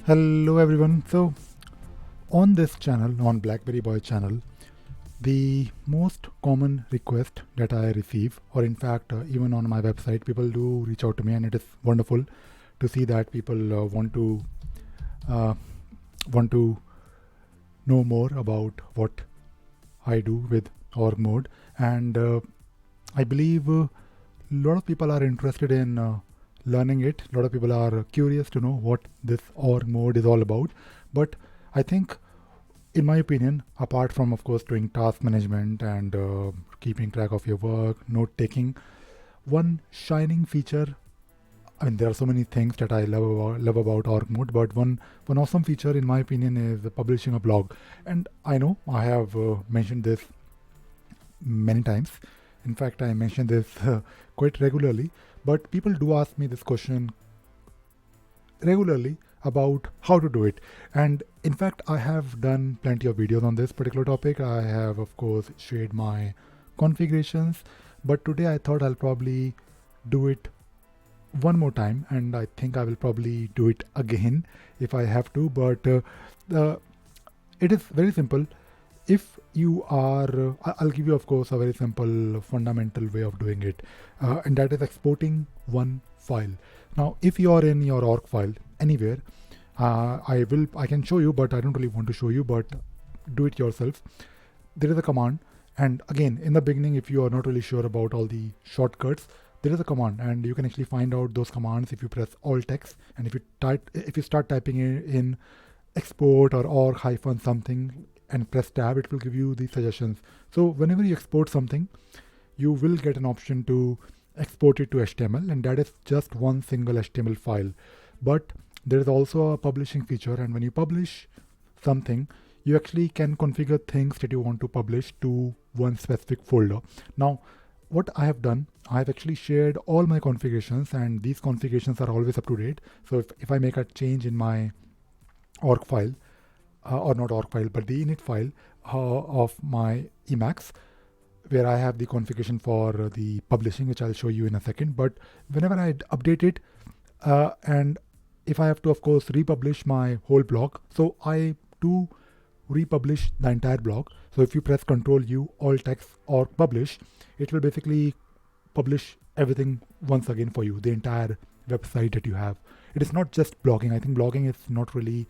Hello everyone. So on this channel, on BlackBerry Boy channel, the most common request that I receive, or in fact, even on my website, people do reach out to me, and it is wonderful to see that people uh, want to know more about what I do with org mode, and I believe a lot of people are interested in learning it. A lot of people are curious to know what this org mode is all about, but I think, in my opinion, apart from, of course, doing task management and keeping track of your work, note taking, one shining feature. I mean, there are so many things that I love about org mode, but one awesome feature, in my opinion, is publishing a blog. And I know I have mentioned this many times. In fact, I mention this quite regularly. But people do ask me this question regularly about how to do it. And in fact, I have done plenty of videos on this particular topic. I have, of course, shared my configurations, but today I thought I'll probably do it one more time, and I think I will probably do it again if I have to. But it is very simple. If you are, I'll give you, of course, a very simple fundamental way of doing it, and that is exporting one file. Now, if you are in your org file anywhere, I can show you, but I don't really want to show you, but do it yourself. There is a command, and again, in the beginning, if you are not really sure about all the shortcuts, there is a command, and you can actually find out those commands if you press Alt X, and if you start typing in export or org hyphen something and press tab, it will give you these suggestions. So whenever you export something, you will get an option to export it to HTML, and that is just one single HTML file. But there is also a publishing feature, and when you publish something, you actually can configure things that you want to publish to one specific folder. Now, what I have done, I have actually shared all my configurations, and these configurations are always up to date. So if I make a change in my org file, or not org file, but the init file of my Emacs, where I have the configuration for the publishing, which I'll show you in a second. But whenever I update it, and if I have to, of course, republish my whole blog, so I do republish the entire blog. So if you press Ctrl U, Alt X, or publish, it will basically publish everything once again for you, the entire website that you have. It is not just blogging. I think blogging is not really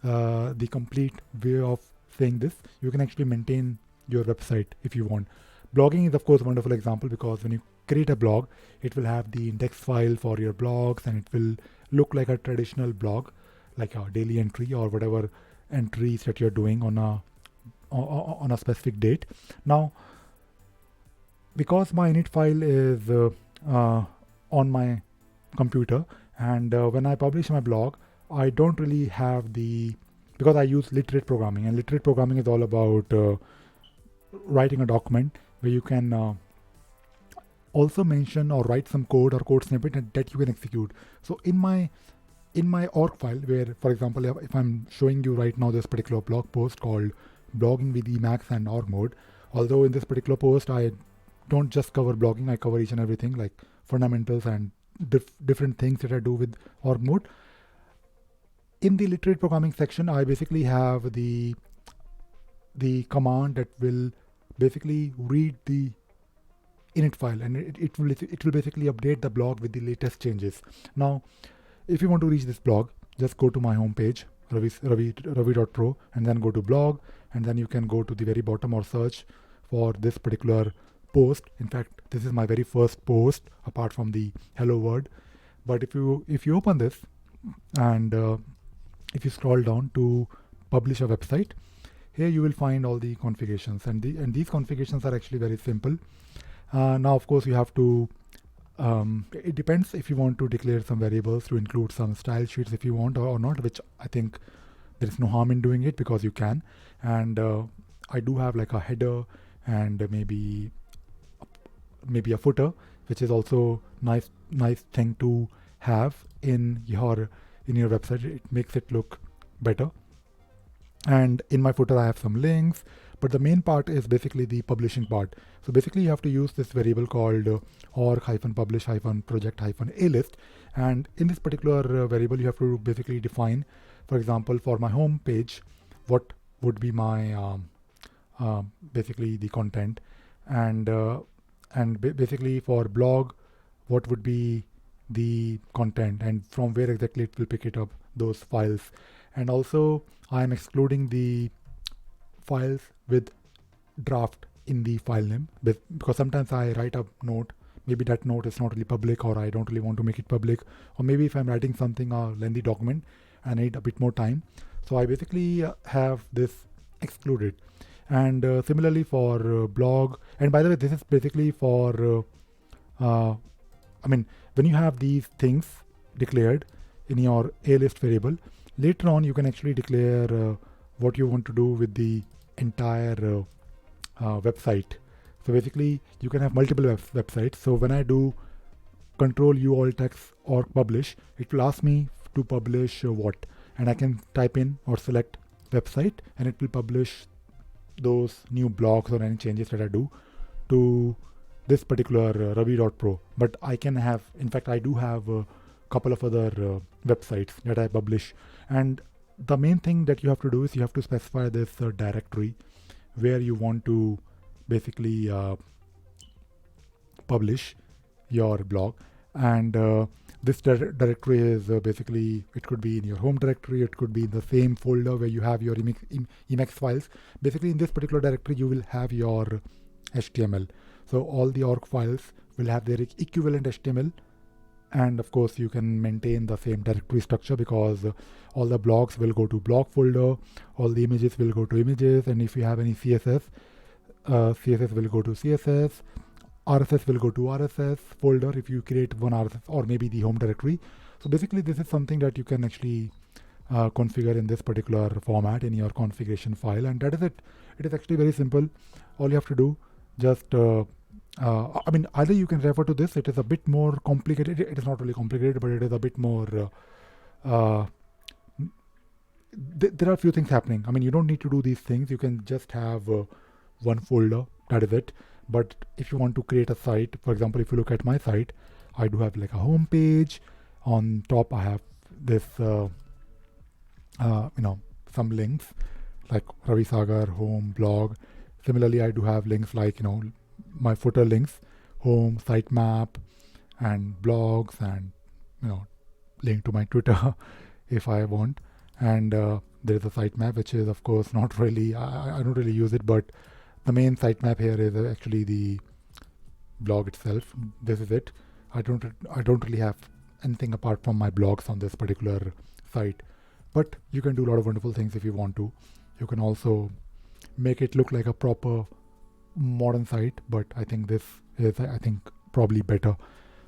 the complete way of saying this. You can actually maintain your website if you want. Blogging is, of course, a wonderful example, because when you create a blog, it will have the index file for your blogs, and it will look like a traditional blog, like a daily entry or whatever entries that you're doing on a specific date. Now, because my init file is on my computer, and when I publish my blog, I don't really have because I use literate programming, and literate programming is all about writing a document where you can also mention or write some code or code snippet that you can execute. So in my org file, where, for example, if I'm showing you right now this particular blog post called blogging with Emacs and org mode, although in this particular post I don't just cover blogging, I cover each and everything, like fundamentals and different things that I do with org mode. In the literate programming section, I basically have the command that will basically read the init file, and it will basically update the blog with the latest changes. Now, if you want to reach this blog, just go to my homepage, ravi.pro, and then go to blog, and then you can go to the very bottom or search for this particular post. In fact, this is my very first post apart from the hello world. But if you open this, and if you scroll down to publish a website, here you will find all the configurations, and these configurations are actually very simple. Now, of course, you have to it depends if you want to declare some variables to include some style sheets if you want, or not, which I think there is no harm in doing it, because you can. And I do have like a header and maybe a footer, which is also nice thing to have in your website. It makes it look better. And in my footer, I have some links, but the main part is basically the publishing part. So basically, you have to use this variable called org-publish-project-a list. And in this particular variable, you have to basically define For example, for my home page, what would be my basically the content, and basically for blog, what would be the content, and from where exactly it will pick it up, those files. And also I am excluding the files with draft in the file name, because sometimes I write a note, maybe that note is not really public, or I don't really want to make it public, or maybe if I'm writing something a lengthy document and I need a bit more time, so I basically have this excluded. And similarly for blog, and by the way, this is basically for I mean, when you have these things declared in your a list variable, later on you can actually declare what you want to do with the entire website. So basically you can have multiple websites. So when I do control U alt text or publish, it will ask me to publish what, and I can type in or select website, and it will publish those new blogs or any changes that I do to this particular Ravi.pro. But I can have, in fact, I do have a couple of other websites that I publish. And the main thing that you have to do is you have to specify this directory where you want to basically publish your blog. And this directory is basically, it could be in your home directory, it could be in the same folder where you have your Emacs files. Basically in this particular directory you will have your HTML. So all the org files will have their equivalent HTML, and of course you can maintain the same directory structure, because all the blogs will go to blog folder, all the images will go to images, and if you have any CSS, CSS will go to CSS, RSS will go to RSS folder if you create one RSS, or maybe the home directory. So basically this is something that you can actually configure in this particular format in your configuration file, and that is it. It is actually very simple. All you have to do, just I mean, either you can refer to this, it is a bit more complicated. It is not really complicated, but it is a bit more there are a few things happening. I mean, you don't need to do these things. You can just have one folder, that is it. But if you want to create a site, for example, if you look at my site, I do have like a home page. On top I have this some links like Ravi Sagar, home, blog. Similarly, I do have links like my footer links, home, sitemap, and blogs, and link to my Twitter if I want. And there is a sitemap, which is of course not really, I don't really use it, but the main sitemap here is actually the blog itself. This is it. I don't really have anything apart from my blogs on this particular site, but you can do a lot of wonderful things if you want to. You can also make it look like a proper modern site, but I think this is probably better.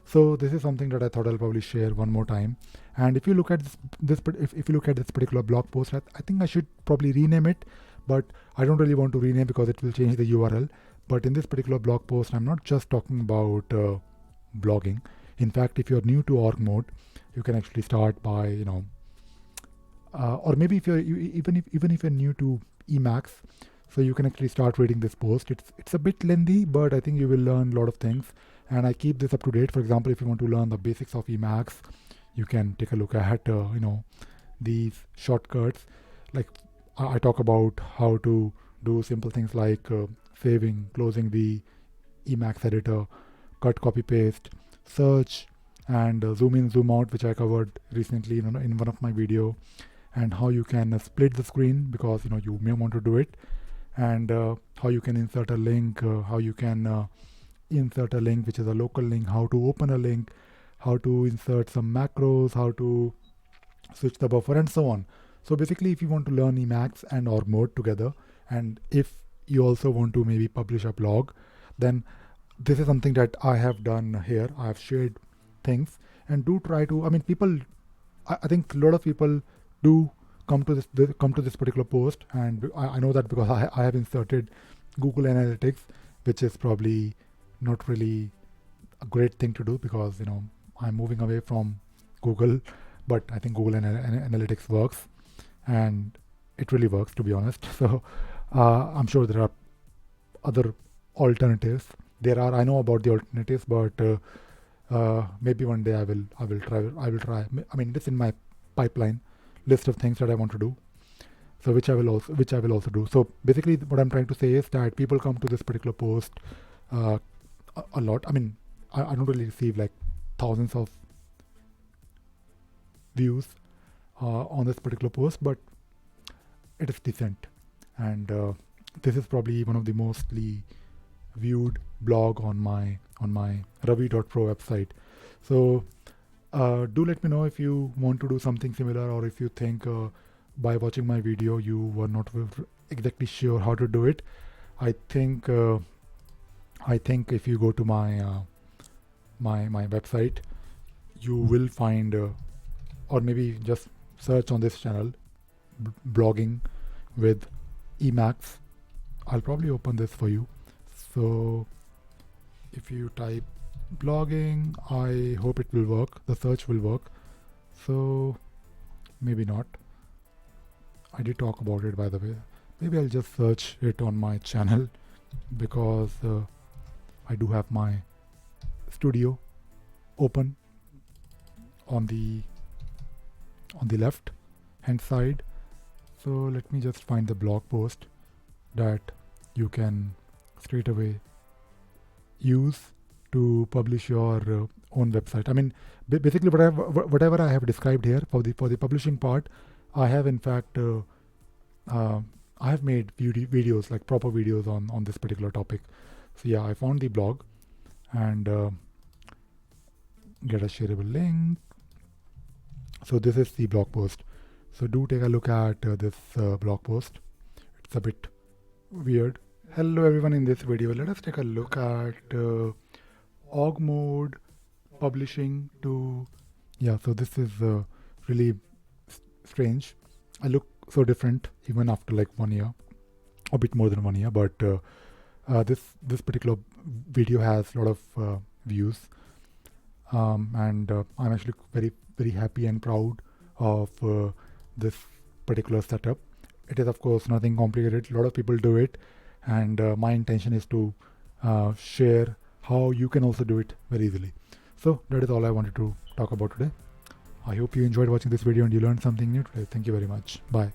So this is something that I thought I'll probably share one more time. And if you look at if you look at this particular blog post, I think I should probably rename it, but I don't really want to rename because it will change the URL. But in this particular blog post, I'm not just talking about blogging. In fact, if you're new to org mode, you can actually start by or maybe if you're even if you're new to Emacs, so you can actually start reading this post. It's a bit lengthy, but I think you will learn a lot of things, and I keep this up to date. For example, if you want to learn the basics of Emacs, you can take a look at these shortcuts. Like I talk about how to do simple things like saving, closing the Emacs editor, cut, copy, paste, search, and zoom in, zoom out, which I covered recently in one of my video, and how you can split the screen, because you may want to do it, and how you can insert a link, how you can insert a link which is a local link, how to open a link, how to insert some macros, how to switch the buffer, and so on. So basically, if you want to learn Emacs and org mode together, and if you also want to maybe publish a blog, then this is something that I have done here. I have shared things, and do try to, I mean, I think a lot of people do come to this particular post, and I know that because I have inserted Google Analytics, which is probably not really a great thing to do, because I'm moving away from Google, but I think Google Analytics works, and it really works, to be honest. So I'm sure there are other alternatives. I know about the alternatives, but maybe one day I will try. I mean, it's in my pipeline. list of things that I want to do. So which I will also do. So basically, what I'm trying to say is that people come to this particular post a lot. I mean, I don't really receive like thousands of views on this particular post, but it is decent, and this is probably one of the mostly viewed blog on my Ravi.pro website. So do let me know if you want to do something similar, or if you think by watching my video you were not exactly sure how to do it. I think if you go to my my website, you will find or maybe just search on this channel blogging with Emacs. I'll probably open this for you. So if you type blogging, I hope it will work, the search will work. So maybe not. I did talk about it, by the way. Maybe I'll just search it on my channel, because I do have my studio open on the left hand side. So let me just find the blog post that you can straight away use to publish your own website. I mean, basically whatever I have described here for the publishing part, I have in fact I have made videos, like proper videos on this particular topic. So yeah, I found the blog and get a shareable link. So this is the blog post. So do take a look at this blog post. It's a bit weird. Hello everyone, in this video let us take a look at org mode publishing to, yeah, so this is really strange. I look so different even after like 1 year, a bit more than 1 year, but this particular video has a lot of views, and I'm actually very happy and proud of this particular setup. It is of course nothing complicated, a lot of people do it, and my intention is to share how you can also do it very easily. So that is all I wanted to talk about today. I hope you enjoyed watching this video and you learned something new today. Thank you very much. Bye.